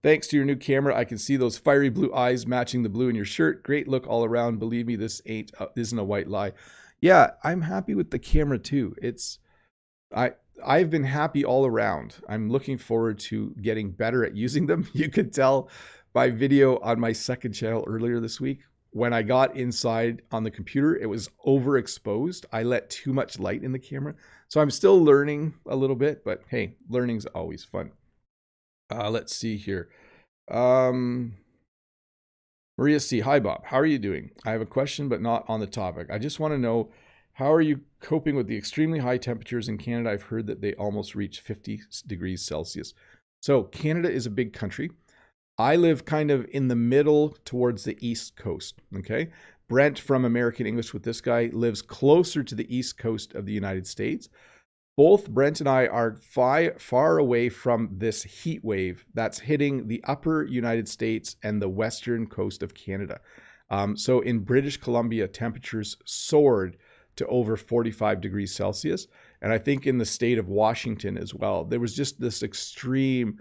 Thanks to your new camera, I can see those fiery blue eyes matching the blue in your shirt. Great look all around. Believe me, this isn't a white lie." Yeah, I'm happy with the camera too. I've been happy all around. I'm looking forward to getting better at using them. You could tell by video on my second channel earlier this week. When I got inside on the computer, it was overexposed. I let too much light in the camera. So I'm still learning a little bit, but hey, learning's always fun. Let's see here. Maria C. "Hi, Bob. How are you doing? I have a question, but not on the topic. I just want to know, how are you coping with the extremely high temperatures in Canada? I've heard that they almost reach 50 degrees Celsius. So Canada is a big country. I live kind of in the middle towards the East Coast, okay? Brent from American English with this guy lives closer to the East Coast of the United States. Both Brent and I are far away from this heat wave that's hitting the upper United States and the western coast of Canada. So in British Columbia, temperatures soared to over 45 degrees Celsius. And I think in the state of Washington as well, there was just this extremely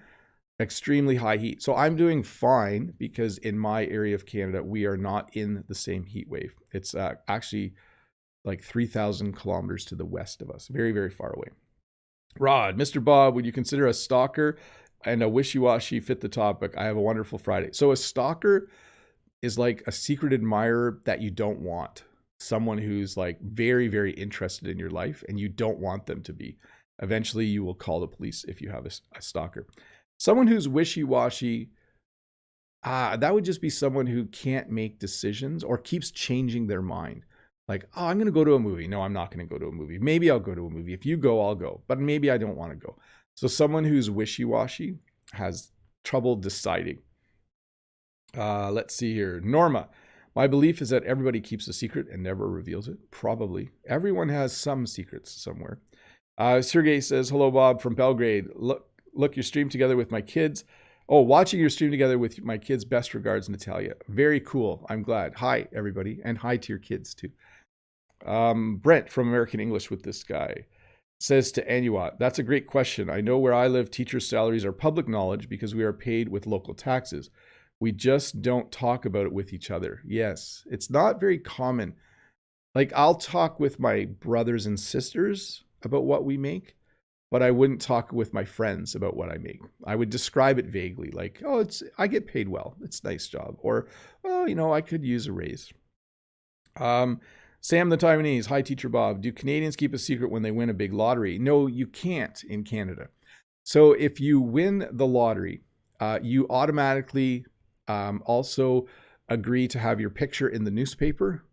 high heat. So I'm doing fine because in my area of Canada, we are not in the same heat wave. It's actually like 3,000 kilometers to the west of us, very, very far away. Rod, "Mr. Bob, would you consider a stalker and a wishy-washy fit the topic? I have a wonderful Friday." So a stalker is like a secret admirer that you don't want. Someone who's like very, very interested in your life and you don't want them to be. Eventually you will call the police if you have a stalker. Someone who's wishy-washy, that would just be someone who can't make decisions or keeps changing their mind. Like, "Oh, I'm going to go to a movie." "No, I'm not going to go to a movie. Maybe I'll go to a movie. If you go, I'll go. But maybe I don't want to go." So someone who's wishy-washy has trouble deciding. Let's see here. Norma, "My belief is that everybody keeps a secret and never reveals it." Probably. Everyone has some secrets somewhere. Sergey says, "Hello, Bob from Belgrade. Look your stream together with my kids. Oh, watching your stream together with my kids. Best regards, Natalia." Very cool. I'm glad. Hi, everybody. And hi to your kids, too. Brent from American English with this guy says to Anuat, "That's a great question. I know where I live, teachers' salaries are public knowledge because we are paid with local taxes. We just don't talk about it with each other." Yes, it's not very common. Like, I'll talk with my brothers and sisters about what we make, but I wouldn't talk with my friends about what I make. I would describe it vaguely, like, "Oh, I get paid well. It's a nice job." Or, "Oh, I could use a raise." Sam the Taiwanese, hi Teacher Bob. Do Canadians keep a secret when they win a big lottery? No, you can't in Canada. So if you win the lottery, you automatically also agree to have your picture in the newspaper.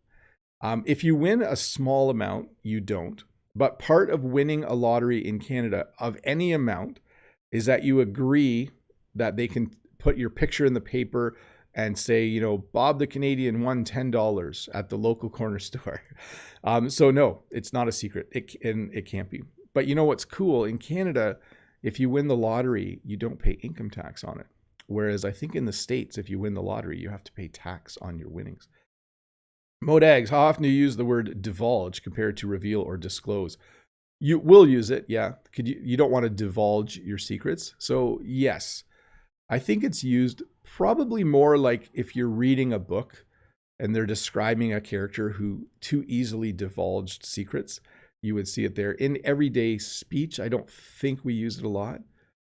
If you win a small amount, you don't. But part of winning a lottery in Canada of any amount is that you agree that they can put your picture in the paper and say, you know, Bob the Canadian won $10 at the local corner store. So no, it's not a secret. It can't be. But you know what's cool? In Canada, if you win the lottery, you don't pay income tax on it. Whereas I think in the States, if you win the lottery, you have to pay tax on your winnings. Modags, how often do you use the word divulge compared to reveal or disclose? You will use it, yeah. You don't want to divulge your secrets. So yes, I think it's used probably more like if you're reading a book and they're describing a character who too easily divulged secrets, you would see it there. In everyday speech, I don't think we use it a lot.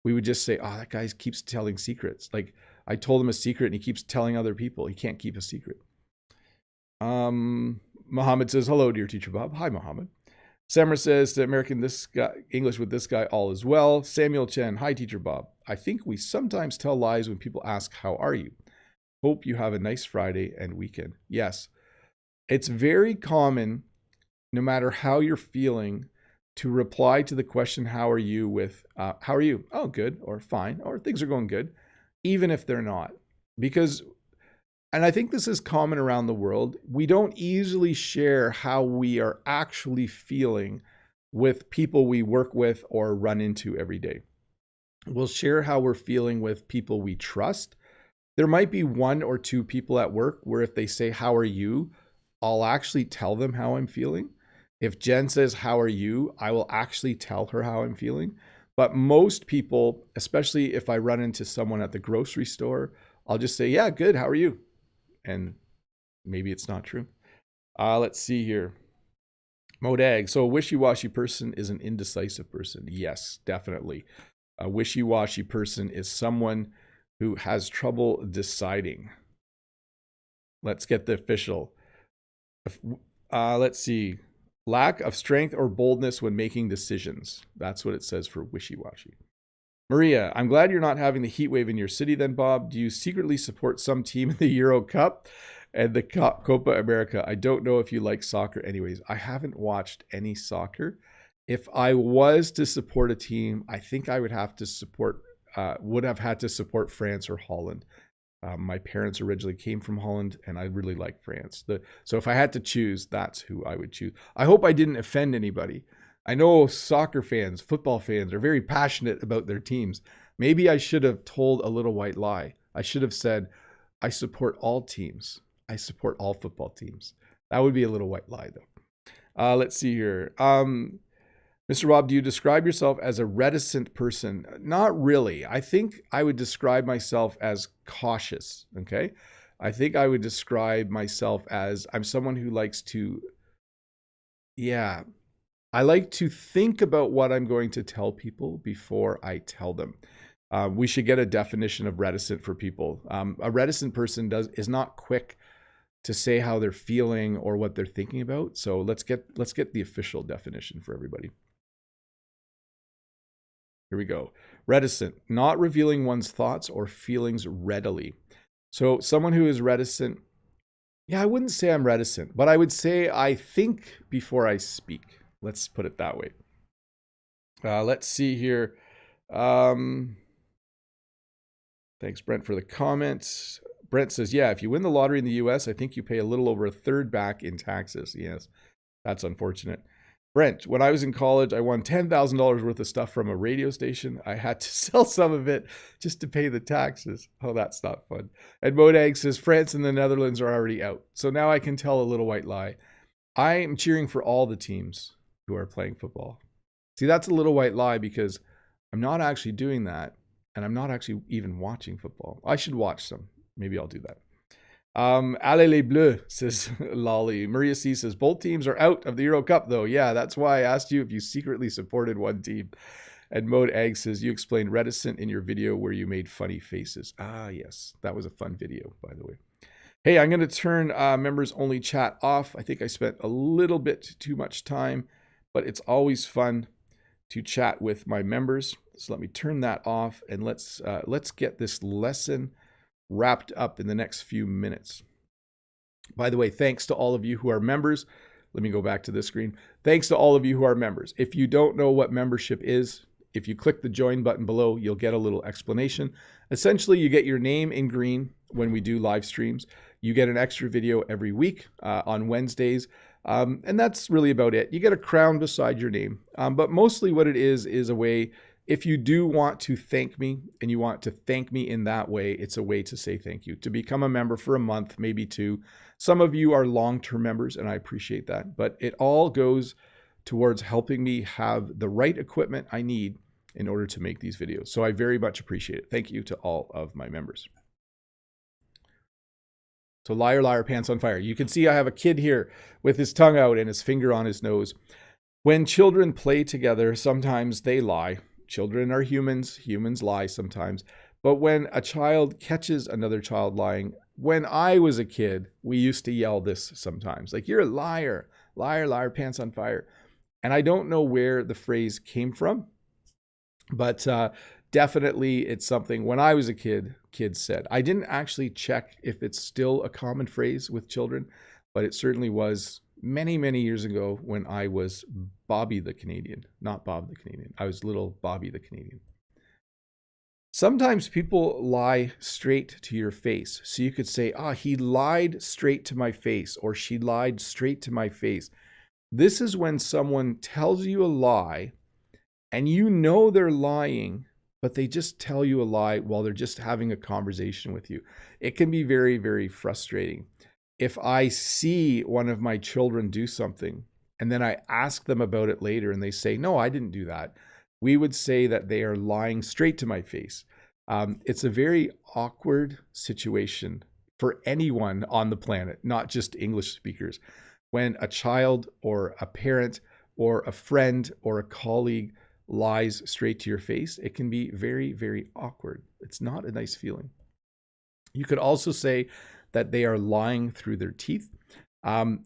We would just say, oh, that guy keeps telling secrets. Like I told him a secret and he keeps telling other people. He can't keep a secret. Mohammed says, hello, dear Teacher Bob. Hi, Mohammed. Samra says to American this guy, English with this guy, all is well. Samuel Chen, hi, Teacher Bob. I think we sometimes tell lies when people ask, how are you? Hope you have a nice Friday and weekend. Yes, it's very common, no matter how you're feeling, to reply to the question, how are you, with, how are you? Oh, good, or fine, or things are going good, even if they're not. Because, and I think this is common around the world, we don't easily share how we are actually feeling with people we work with or run into every day. We'll share how we're feeling with people we trust. There might be one or two people at work where if they say, how are you? I'll actually tell them how I'm feeling. If Jen says, how are you? I will actually tell her how I'm feeling. But most people, especially if I run into someone at the grocery store, I'll just say, yeah, good, how are you? And maybe it's not true. Let's see here. Modag, so a wishy-washy person is an indecisive person. Yes, definitely. A wishy-washy person is someone who has trouble deciding. Let's get the official. Let's see. Lack of strength or boldness when making decisions. That's what it says for wishy-washy. Maria, I'm glad you're not having the heat wave in your city then, Bob. Do you secretly support some team in the Euro Cup and the Copa America? I don't know if you like soccer anyways. I haven't watched any soccer. If I was to support a team, I think I would have to support, would have had to support France or Holland. My parents originally came from Holland and I really like France. So if I had to choose, that's who I would choose. I hope I didn't offend anybody. I know soccer fans, football fans are very passionate about their teams. Maybe I should have told a little white lie. I should have said, I support all teams. I support all football teams. That would be a little white lie though. Let's see here. Mr. Rob, do you describe yourself as a reticent person? Not really. I think I would describe myself as cautious, okay? I think I would describe myself as I'm someone who likes to, I like to think about what I'm going to tell people before I tell them. We should get a definition of reticent for people. A reticent person is not quick to say how they're feeling or what they're thinking about. So let's get the official definition for everybody. Here we go. Reticent, not revealing one's thoughts or feelings readily. So someone who is reticent, I wouldn't say I'm reticent, but I would say I think before I speak. Let's put it that way. Let's see here. Thanks, Brent, for the comments. Brent says, yeah, if you win the lottery in the US, I think you pay a little over a third back in taxes. Yes, that's unfortunate. Brent, when I was in college, I won $10,000 worth of stuff from a radio station. I had to sell some of it just to pay the taxes. Oh, that's not fun. And Modag says, France and the Netherlands are already out. So now I can tell a little white lie. I am cheering for all the teams who are playing football. See, that's a little white lie because I'm not actually doing that. And I'm not actually even watching football. I should watch some. Maybe I'll do that. Allez les Bleus, says Lolly. Maria C says, both teams are out of the Euro Cup, though. Yeah, that's why I asked you if you secretly supported one team. And Mode Egg says, you explained reticent in your video where you made funny faces. Ah, yes. That was a fun video, by the way. Hey, I'm going to turn members only chat off. I think I spent a little bit too much time, but it's always fun to chat with my members. So let me turn that off, and let's get this lesson wrapped up in the next few minutes. By the way, thanks to all of you who are members. Let me go back to this screen. Thanks to all of you who are members. If you don't know what membership is, if you click the join button below, you'll get a little explanation. Essentially, you get your name in green when we do live streams. You get an extra video every week on Wednesdays. And that's really about it. You get a crown beside your name. But mostly what it is a way, if you do want to thank me and you want to thank me in that way, it's a way to say thank you. To become a member for a month, maybe two. Some of you are long-term members, and I appreciate that. But it all goes towards helping me have the right equipment I need in order to make these videos. So I very much appreciate it. Thank you to all of my members. So liar, liar, pants on fire. You can see I have a kid here with his tongue out and his finger on his nose. When children play together, sometimes they lie. Children are humans. Humans lie sometimes. But when a child catches another child lying, when I was a kid, we used to yell this sometimes. Like, you're a liar. Liar, liar, pants on fire. And I don't know where the phrase came from, but definitely it's something when I was a kid, kids said. I didn't actually check if it's still a common phrase with children, but it certainly was many, many years ago when I was Bobby the Canadian, not Bob the Canadian. I was little Bobby the Canadian. Sometimes people lie straight to your face. So you could say, he lied straight to my face, or she lied straight to my face. This is when someone tells you a lie and you know they're lying, but they just tell you a lie while they're just having a conversation with you. It can be very, very frustrating. If I see one of my children do something and then I ask them about it later and they say, no, I didn't do that, we would say that they are lying straight to my face. It's a very awkward situation for anyone on the planet, not just English speakers. When a child or a parent or a friend or a colleague lies straight to your face, it can be very, very awkward. It's not a nice feeling. You could also say that they are lying through their teeth.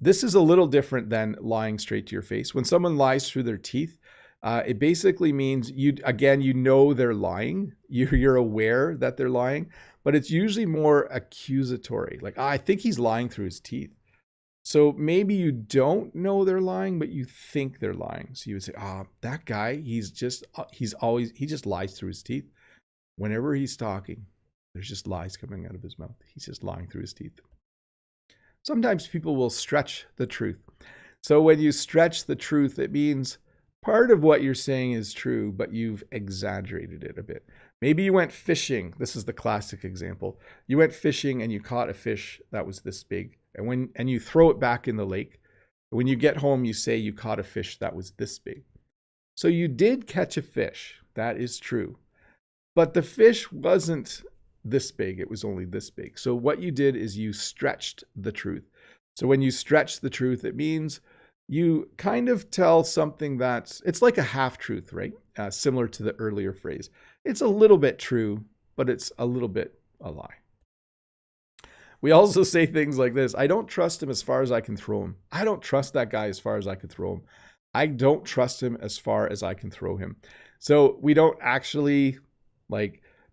This is a little different than lying straight to your face. When someone lies through their teeth, it basically means you know they're lying. You're aware that they're lying, but it's usually more accusatory. Like, I think he's lying through his teeth. So maybe you don't know they're lying, but you think they're lying. So you would say, that guy, he just lies through his teeth. Whenever he's talking, there's just lies coming out of his mouth. He's just lying through his teeth. Sometimes people will stretch the truth. So when you stretch the truth, it means part of what you're saying is true, but you've exaggerated it a bit. Maybe you went fishing. This is the classic example. You went fishing and you caught a fish that was this big. And you throw it back in the lake. When you get home, you say you caught a fish that was this big. So you did catch a fish. That is true. But the fish wasn't this big. It was only this big. So what you did is you stretched the truth. So when you stretch the truth, it means you kind of tell something it's like a half-truth, right? Similar to the earlier phrase. It's a little bit true, but it's a little bit a lie. We also say things like this. I don't trust him as far as I can throw him. I don't trust that guy as far as I can throw him. I don't trust him as far as I can throw him. So we don't actually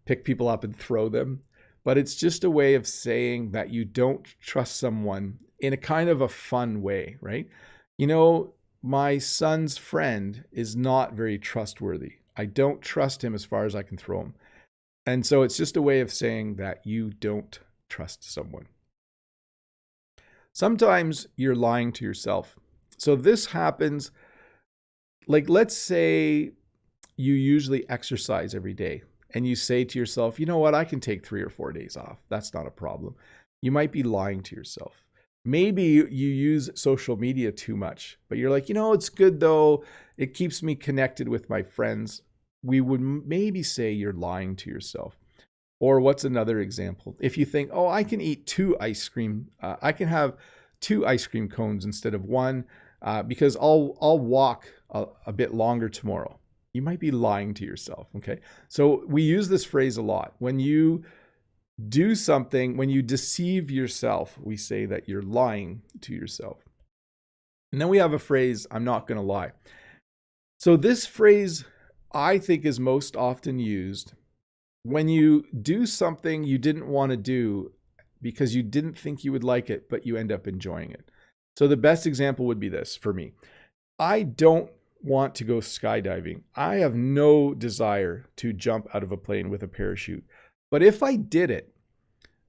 pick people up and throw them, but it's just a way of saying that you don't trust someone in a kind of a fun way, right? You know, my son's friend is not very trustworthy. I don't trust him as far as I can throw him. And so it's just a way of saying that you don't trust someone. Sometimes you're lying to yourself. So this happens, let's say you usually exercise every day and you say to yourself, you know what, I can take 3 or 4 days off. That's not a problem. You might be lying to yourself. Maybe you use social media too much, but you're like, it's good though. It keeps me connected with my friends. We would maybe say you're lying to yourself. Or what's another example? If you think, I can eat 2 ice cream, I can have 2 ice cream cones instead of 1 because I'll walk a bit longer tomorrow. You might be lying to yourself, okay? So we use this phrase a lot. When you do something, when you deceive yourself, we say that you're lying to yourself. And then we have a phrase, I'm not going to lie. So this phrase, I think, is most often used when you do something you didn't want to do because you didn't think you would like it, but you end up enjoying it. So the best example would be this for me. I don't want to go skydiving. I have no desire to jump out of a plane with a parachute. But if I did it,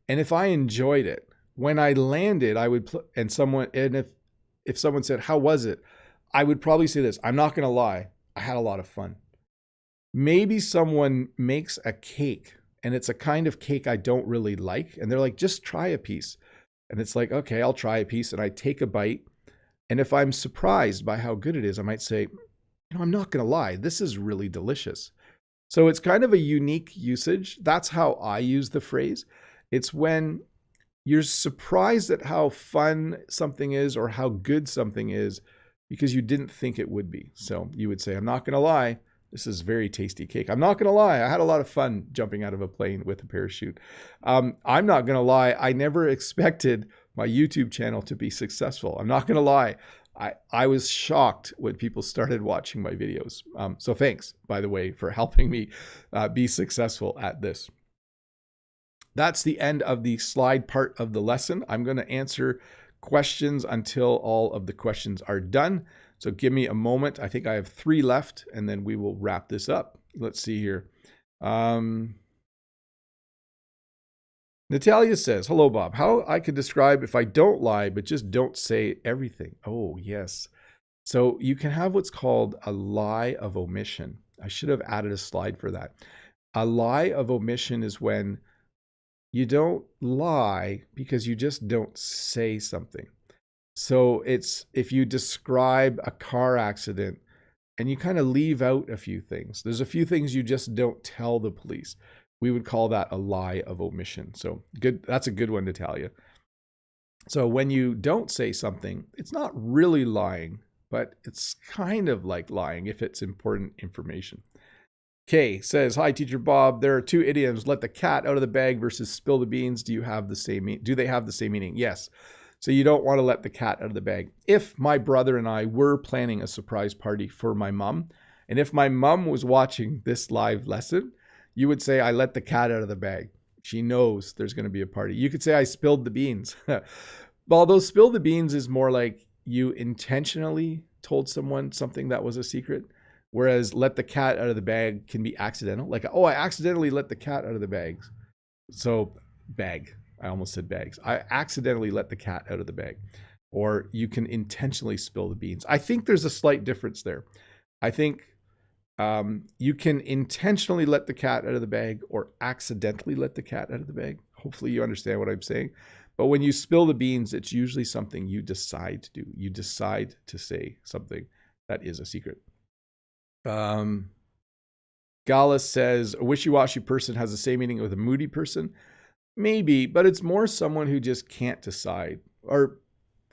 and if I enjoyed it, when I landed, I would, if someone said, how was it? I would probably say this, I'm not going to lie, I had a lot of fun. Maybe someone makes a cake and it's a kind of cake I don't really like. And they're like, just try a piece. And it's like, okay, I'll try a piece. And I take a bite. And if I'm surprised by how good it is, I might say, I'm not going to lie, this is really delicious. So it's kind of a unique usage. That's how I use the phrase. It's when you're surprised at how fun something is or how good something is because you didn't think it would be. So you would say, I'm not going to lie, this is very tasty cake. I'm not going to lie, I had a lot of fun jumping out of a plane with a parachute. I'm not going to lie, I never expected my YouTube channel to be successful. I'm not going to lie, I was shocked when people started watching my videos. So thanks, by the way, for helping me be successful at this. That's the end of the slide part of the lesson. I'm going to answer questions until all of the questions are done. So give me a moment. I think I have 3 left, and then we will wrap this up. Let's see here. Natalia says, hello, Bob. How I could describe if I don't lie, but just don't say everything. Oh, yes. So you can have what's called a lie of omission. I should have added a slide for that. A lie of omission is when you don't lie because you just don't say something. So it's if you describe a car accident and you kind of leave out a few things. There's a few things you just don't tell the police. We would call that a lie of omission. So good. That's a good one, Natalia. So when you don't say something, it's not really lying, but it's kind of like lying if it's important information. Kay says, hi, Teacher Bob. There are 2 idioms, let the cat out of the bag versus spill the beans. Do they have the same meaning? Yes. So you don't want to let the cat out of the bag. If my brother and I were planning a surprise party for my mom, and if my mom was watching this live lesson, you would say, I let the cat out of the bag. She knows there's going to be a party. You could say, I spilled the beans. Although spill the beans is more like you intentionally told someone something that was a secret. Whereas let the cat out of the bag can be accidental. Like, oh, I accidentally let the cat out of the bags. So bag. I almost said bags. I accidentally let the cat out of the bag. Or you can intentionally spill the beans. I think there's a slight difference there. I think you can intentionally let the cat out of the bag or accidentally let the cat out of the bag. Hopefully you understand what I'm saying. But when you spill the beans, it's usually something you decide to do. You decide to say something that is a secret. Gala says, a wishy-washy person has the same meaning with a moody person. Maybe, but it's more someone who just can't decide or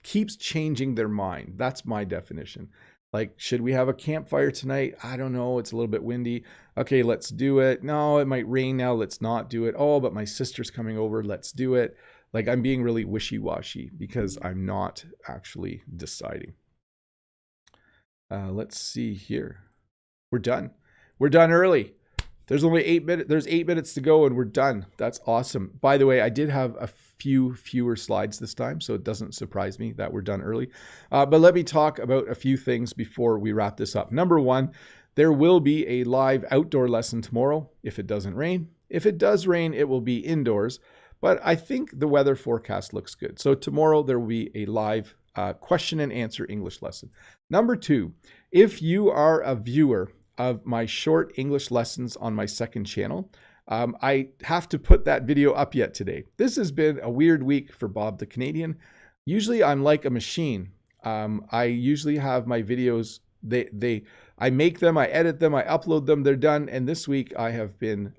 keeps changing their mind. That's my definition. Like, should we have a campfire tonight? I don't know. It's a little bit windy. Okay, let's do it. No, it might rain now. Let's not do it. Oh, but my sister's coming over. Let's do it. Like, I'm being really wishy-washy because I'm not actually deciding. Let's see here. We're done. We're done early. There's only 8 minutes. There's 8 minutes to go and we're done. That's awesome. By the way, I did have a few fewer slides this time, so it doesn't surprise me that we're done early. But let me talk about a few things before we wrap this up. Number 1, there will be a live outdoor lesson tomorrow if it doesn't rain. If it does rain, it will be indoors. But I think the weather forecast looks good. So tomorrow there will be a live question and answer English lesson. Number 2, if you are a viewer of my short English lessons on my second channel, I have to put that video up yet today. This has been a weird week for Bob the Canadian. Usually I'm like a machine. I usually have my videos, I make them, I edit them, I upload them, they're done. And this week I have been,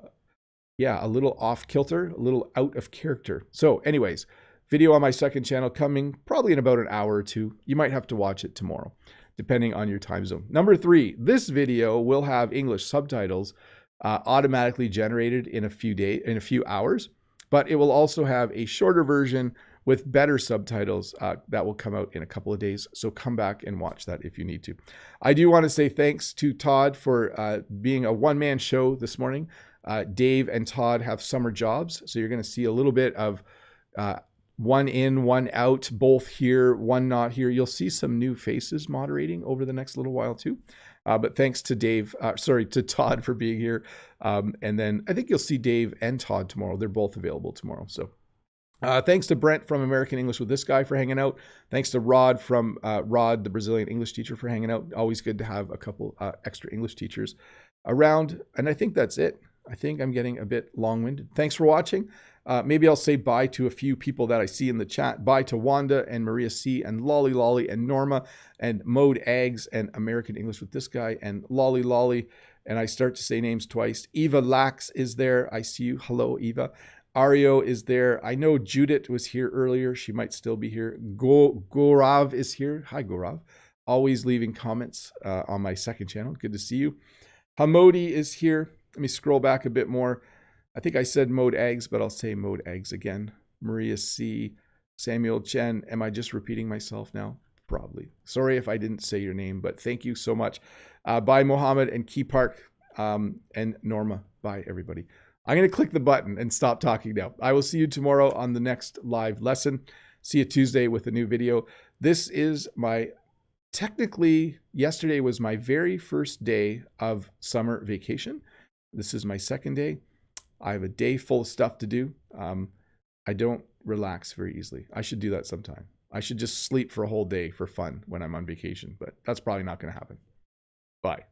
a little off kilter, a little out of character. So anyways, video on my second channel coming probably in about an hour or 2. You might have to watch it tomorrow, depending on your time zone. Number 3, this video will have English subtitles automatically generated in a few hours. but it will also have a shorter version with better subtitles that will come out in a couple of days. So come back and watch that if you need to. I do want to say thanks to Todd for being a one-man show this morning. Dave and Todd have summer jobs, so you're going to see a little bit of one in, one out, both here, one not here. You'll see some new faces moderating over the next little while too. But thanks to to Todd for being here. And then I think you'll see Dave and Todd tomorrow. They're both available tomorrow. So thanks to Brent from American English with This Guy for hanging out. Thanks to Rod from Rod, the Brazilian English teacher, for hanging out. Always good to have a couple extra English teachers around. And I think that's it. I think I'm getting a bit long-winded. Thanks for watching. Maybe I'll say bye to a few people that I see in the chat. Bye to Wanda and Maria C. and Lolly Lolly and Norma and Mode Eggs and American English with This Guy and Lolly Lolly. And I start to say names twice. Eva Lax is there. I see you. Hello, Eva. Ario is there. I know Judith was here earlier. She might still be here. Gorav is here. Hi, Gorav. Always leaving comments on my second channel. Good to see you. Hamodi is here. Let me scroll back a bit more. I think I said Mode Eggs, but I'll say Mode Eggs again. Maria C. Samuel Chen. Am I just repeating myself now? Probably. Sorry if I didn't say your name, but thank you so much. Bye, Mohammed and Key Park and Norma. Bye, everybody. I'm going to click the button and stop talking now. I will see you tomorrow on the next live lesson. See you Tuesday with a new video. This is technically, yesterday was my very first day of summer vacation. This is my second day. I have a day full of stuff to do. I don't relax very easily. I should do that sometime. I should just sleep for a whole day for fun when I'm on vacation, but that's probably not going to happen. Bye.